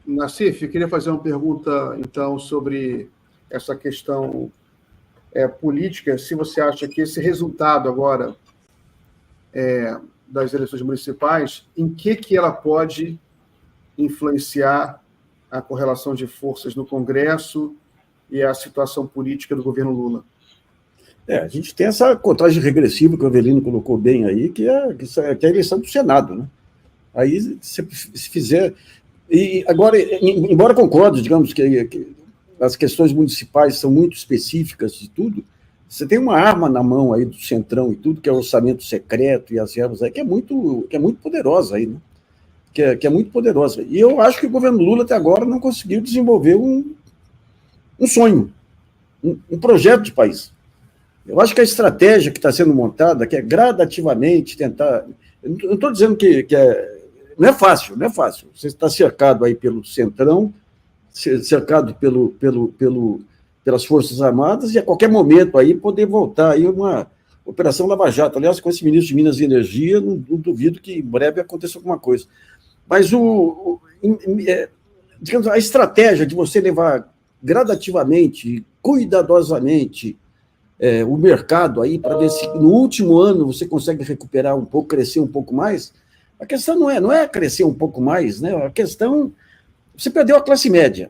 Nassif, eu queria fazer uma pergunta, então, sobre essa questão política. Se você acha que esse resultado agora das eleições municipais, em que ela pode influenciar a correlação de forças no Congresso e a situação política do governo Lula? A gente tem essa contagem regressiva que o Avelino colocou bem aí, que é a eleição do Senado, né? Aí, se fizer... E agora, embora concorde, digamos, que as questões municipais são muito específicas de tudo, você tem uma arma na mão aí do Centrão e tudo, que é o orçamento secreto e as verbas aí, que é muito poderosa aí, né? Que é muito poderosa. E eu acho que o governo Lula, até agora, não conseguiu desenvolver um sonho, um projeto de país. Eu acho que a estratégia que está sendo montada, que é gradativamente tentar... Eu não estou dizendo que não é fácil, não é fácil. Você está cercado aí pelo Centrão, cercado pelas Forças Armadas, e a qualquer momento aí poder voltar aí uma Operação Lava Jato. Aliás, com esse ministro de Minas e Energia, não duvido que em breve aconteça alguma coisa. Mas digamos, a estratégia de você levar gradativamente, cuidadosamente, o mercado aí, para ver se no último ano você consegue recuperar um pouco, crescer um pouco mais. A questão não é crescer um pouco mais, né? A questão, você perdeu a classe média.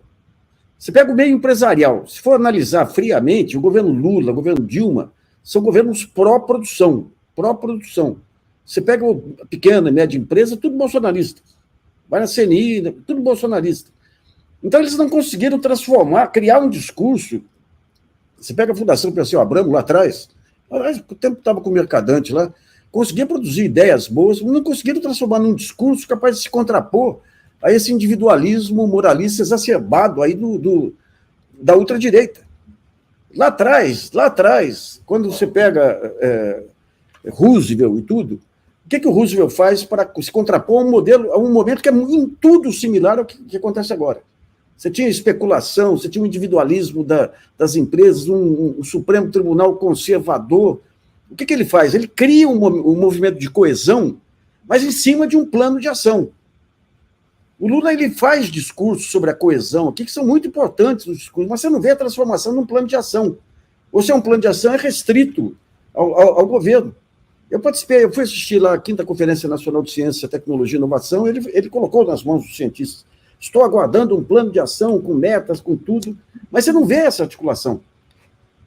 Você pega o meio empresarial. Se for analisar friamente, o governo Lula, o governo Dilma, são governos pró-produção. Você pega a pequena e média empresa, tudo bolsonarista. Vai na CNI, tudo bolsonarista. Então, eles não conseguiram criar um discurso. Você pega a Fundação Perseu Abramo, lá atrás, o tempo estava com o Mercadante lá, conseguia produzir ideias boas, mas não conseguiram transformar num discurso capaz de se contrapor a esse individualismo moralista exacerbado aí da ultradireita. Lá atrás, quando você pega Roosevelt e tudo, o que o Roosevelt faz para se contrapor a um momento que é em tudo similar ao que acontece agora? Você tinha especulação, você tinha um individualismo das empresas, um Supremo Tribunal conservador. O que ele faz? Ele cria um movimento de coesão, mas em cima de um plano de ação. O Lula ele faz discursos sobre a coesão aqui, que são muito importantes nos discursos, mas você não vê a transformação num plano de ação. Ou se é um plano de ação, é restrito ao governo. Eu fui assistir lá a 5ª Conferência Nacional de Ciência, Tecnologia e Inovação, ele colocou nas mãos dos cientistas. Estou aguardando um plano de ação com metas, com tudo, mas você não vê essa articulação.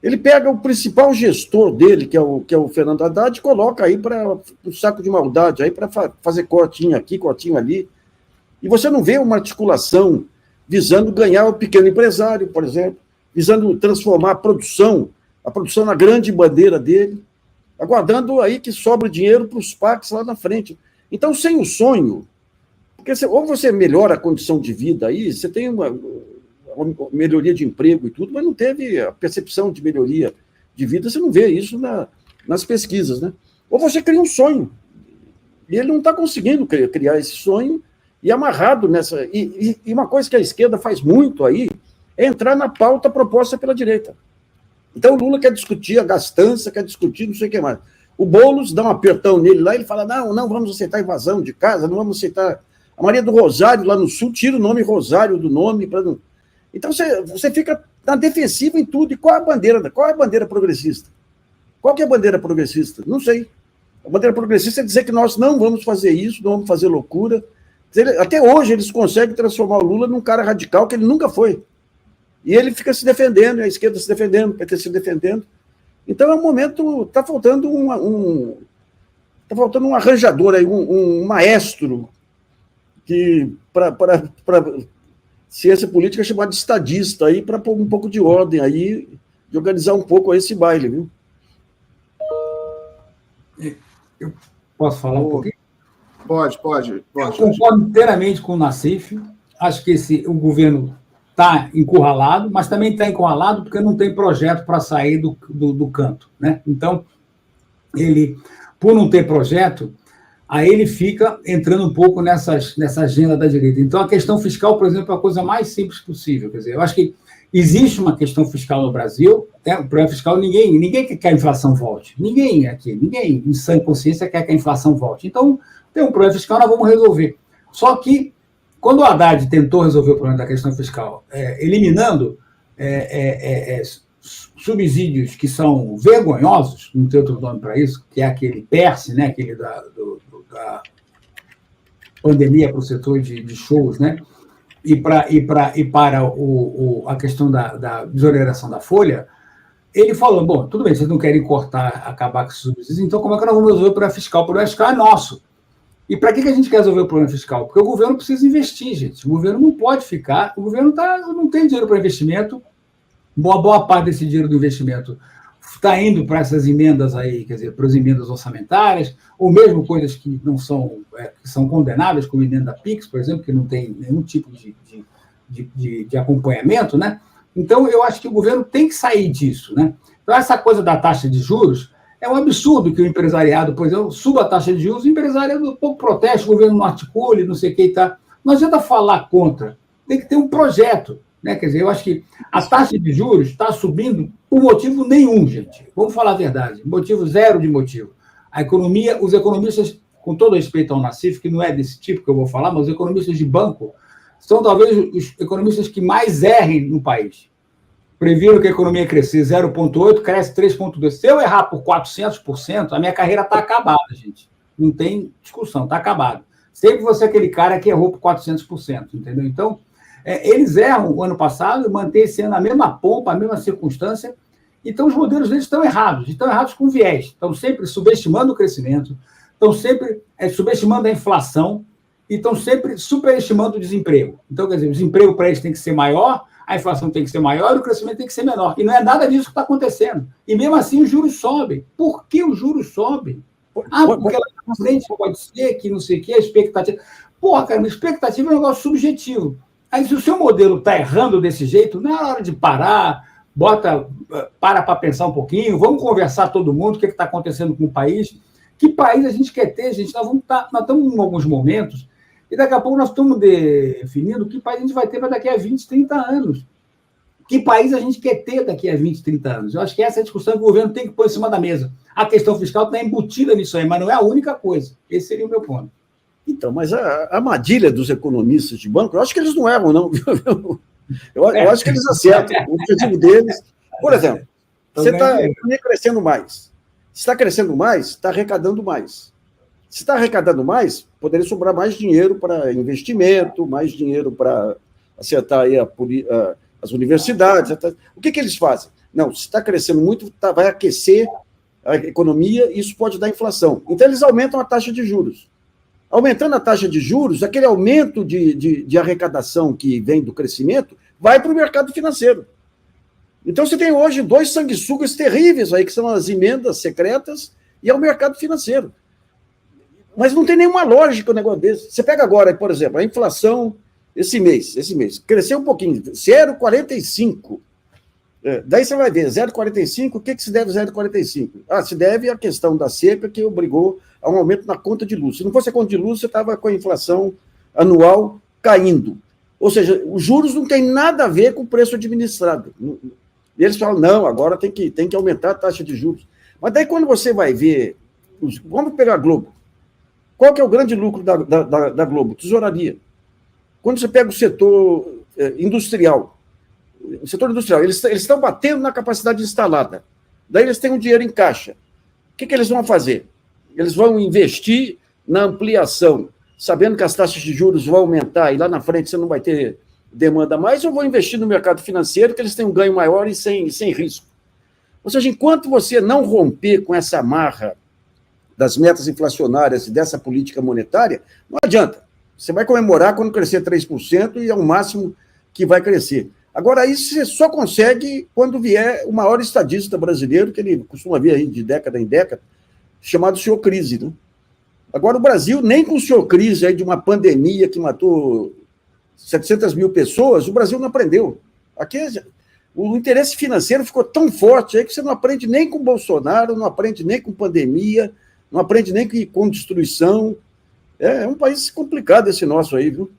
Ele pega o principal gestor dele, que é o Fernando Haddad, e coloca aí para um saco de maldade, aí para fazer cortinho aqui, cortinho ali. E você não vê uma articulação visando ganhar o pequeno empresário, por exemplo, visando transformar a produção na grande bandeira dele, aguardando aí que sobra dinheiro para os PACs lá na frente. Então, sem o sonho, porque ou você melhora a condição de vida aí, você tem uma melhoria de emprego e tudo, mas não teve a percepção de melhoria de vida, você não vê isso nas pesquisas, né? Ou você cria um sonho, e ele não está conseguindo criar esse sonho, e amarrado nessa... E uma coisa que a esquerda faz muito aí é entrar na pauta proposta pela direita. Então o Lula quer discutir a gastança, quer discutir não sei o que mais. O Boulos dá um apertão nele lá, ele fala, não vamos aceitar invasão de casa, não vamos aceitar... A Maria do Rosário, lá no Sul, tira o nome Rosário do nome para não... Então, você fica na defensiva em tudo. E qual é a bandeira progressista? Qual que é a bandeira progressista? Não sei. A bandeira progressista é dizer que nós não vamos fazer isso, não vamos fazer loucura. Até hoje, eles conseguem transformar o Lula num cara radical que ele nunca foi. E ele fica se defendendo, a esquerda se defendendo, o PT se defendendo. Então, é um momento... Está faltando um arranjador aí, um maestro que, para ciência política, é chamado de estadista, aí, para pôr um pouco de ordem aí, de organizar um pouco esse baile, viu? Eu posso falar um pouquinho? Pode. Eu concordo inteiramente com o Nassif. Acho que o governo está encurralado, mas também está encurralado porque não tem projeto para sair do canto, né? Então, ele, por não ter projeto, aí ele fica entrando um pouco nessa agenda da direita. Então, a questão fiscal, por exemplo, é a coisa mais simples possível. Quer dizer, eu acho que existe uma questão fiscal no Brasil, né? O problema fiscal, ninguém quer que a inflação volte. Ninguém em sã consciência quer que a inflação volte. Então, tem um problema fiscal, nós vamos resolver. Só que, quando o Haddad tentou resolver o problema da questão fiscal, eliminando subsídios que são vergonhosos, não tem outro nome para isso, que é aquele PERSE, né, aquele da pandemia para o setor de shows, né, e para a questão da desoneração da folha, ele falou, bom, tudo bem, vocês não querem acabar com esses subsídios, então como é que nós vamos resolver o problema fiscal? O problema fiscal é nosso. E para que a gente quer resolver o problema fiscal? Porque o governo precisa investir, gente. O governo não pode ficar, o governo não tem dinheiro para investimento, boa parte desse dinheiro do investimento está indo para essas emendas aí, quer dizer, para as emendas orçamentárias, ou mesmo coisas que não são, que são condenáveis, como a emenda PIX, por exemplo, que não tem nenhum tipo de acompanhamento, né? Então, eu acho que o governo tem que sair disso, né? Então, essa coisa da taxa de juros é um absurdo que o empresariado, por exemplo, suba a taxa de juros, o empresariado um pouco protesta, o governo não articule, não sei o que e tal. Não adianta falar contra, tem que ter um projeto, né? Quer dizer, eu acho que a taxa de juros está subindo por motivo nenhum, gente. Vamos falar a verdade, motivo zero de motivo. A economia, os economistas, com todo respeito ao Nassif, que não é desse tipo que eu vou falar, mas os economistas de banco são talvez os economistas que mais errem no país. Previram que a economia ia crescer 0,8%, cresce 3,2%. Se eu errar por 400%, a minha carreira está acabada, gente. Não tem discussão, está acabado. Sempre você é aquele cara que errou por 400%, entendeu? Então, eles erram o ano passado, mantêm esse ano a mesma pompa, a mesma circunstância, então os modelos deles estão errados com viés. Estão sempre subestimando o crescimento, estão sempre subestimando a inflação e estão sempre superestimando o desemprego. Então, quer dizer, o desemprego para eles tem que ser maior, a inflação tem que ser maior e o crescimento tem que ser menor. E não é nada disso que está acontecendo. E mesmo assim os juros sobem. Por que os juros sobem? Porque lá na frente pode ser que não sei o que, a expectativa... Porra, cara, a expectativa é um negócio subjetivo. Aí se o seu modelo está errando desse jeito, não é hora de parar, para pensar um pouquinho, vamos conversar todo mundo, o que está acontecendo com o país, que país a gente quer ter, gente? Nós estamos em alguns momentos e daqui a pouco nós estamos definindo que país a gente vai ter para daqui a 20, 30 anos. Que país a gente quer ter daqui a 20, 30 anos? Eu acho que essa é a discussão que o governo tem que pôr em cima da mesa. A questão fiscal está embutida nisso aí, mas não é a única coisa. Esse seria o meu ponto. Então, mas a armadilha dos economistas de banco, eu acho que eles não erram, não. Eu acho que eles acertam. O objetivo deles... Por exemplo, você está crescendo mais. Se está crescendo mais, está arrecadando mais. Se está arrecadando mais, poderia sobrar mais dinheiro para investimento, mais dinheiro para acertar aí as universidades. O que eles fazem? Não, se está crescendo muito, vai aquecer a economia e isso pode dar inflação. Então, eles aumentam a taxa de juros. Aumentando a taxa de juros, aquele aumento de arrecadação que vem do crescimento vai para o mercado financeiro. Então, você tem hoje dois sanguessugas terríveis aí, que são as emendas secretas e é o mercado financeiro. Mas não tem nenhuma lógica o negócio desse. Você pega agora, por exemplo, a inflação esse mês, cresceu um pouquinho, 0,45. Daí você vai ver, 0,45, o que se deve a 0,45? Se deve à questão da seca que obrigou a um aumento na conta de luz. Se não fosse a conta de luz, você estava com a inflação anual caindo. Ou seja, os juros não tem nada a ver com o preço administrado. E eles falam, não, agora tem que aumentar a taxa de juros. Mas daí quando você vai ver, vamos pegar a Globo. Qual que é o grande lucro da Globo? Tesouraria. Quando você pega o setor industrial, eles estão batendo na capacidade instalada. Daí eles têm um dinheiro em caixa. O que eles vão fazer? Eles vão investir na ampliação, sabendo que as taxas de juros vão aumentar e lá na frente você não vai ter demanda mais, ou vão investir no mercado financeiro, que eles têm um ganho maior e sem risco. Ou seja, enquanto você não romper com essa amarra das metas inflacionárias e dessa política monetária, não adianta. Você vai comemorar quando crescer 3% e é o máximo que vai crescer. Agora, isso você só consegue quando vier o maior estadista brasileiro, que ele costuma vir aí de década em década, chamado senhor Crise. Né? Agora, o Brasil, nem com o senhor Crise aí de uma pandemia que matou 700 mil pessoas, o Brasil não aprendeu. Aqui, o interesse financeiro ficou tão forte aí que você não aprende nem com Bolsonaro, não aprende nem com pandemia, não aprende nem com destruição. É um país complicado esse nosso aí, viu?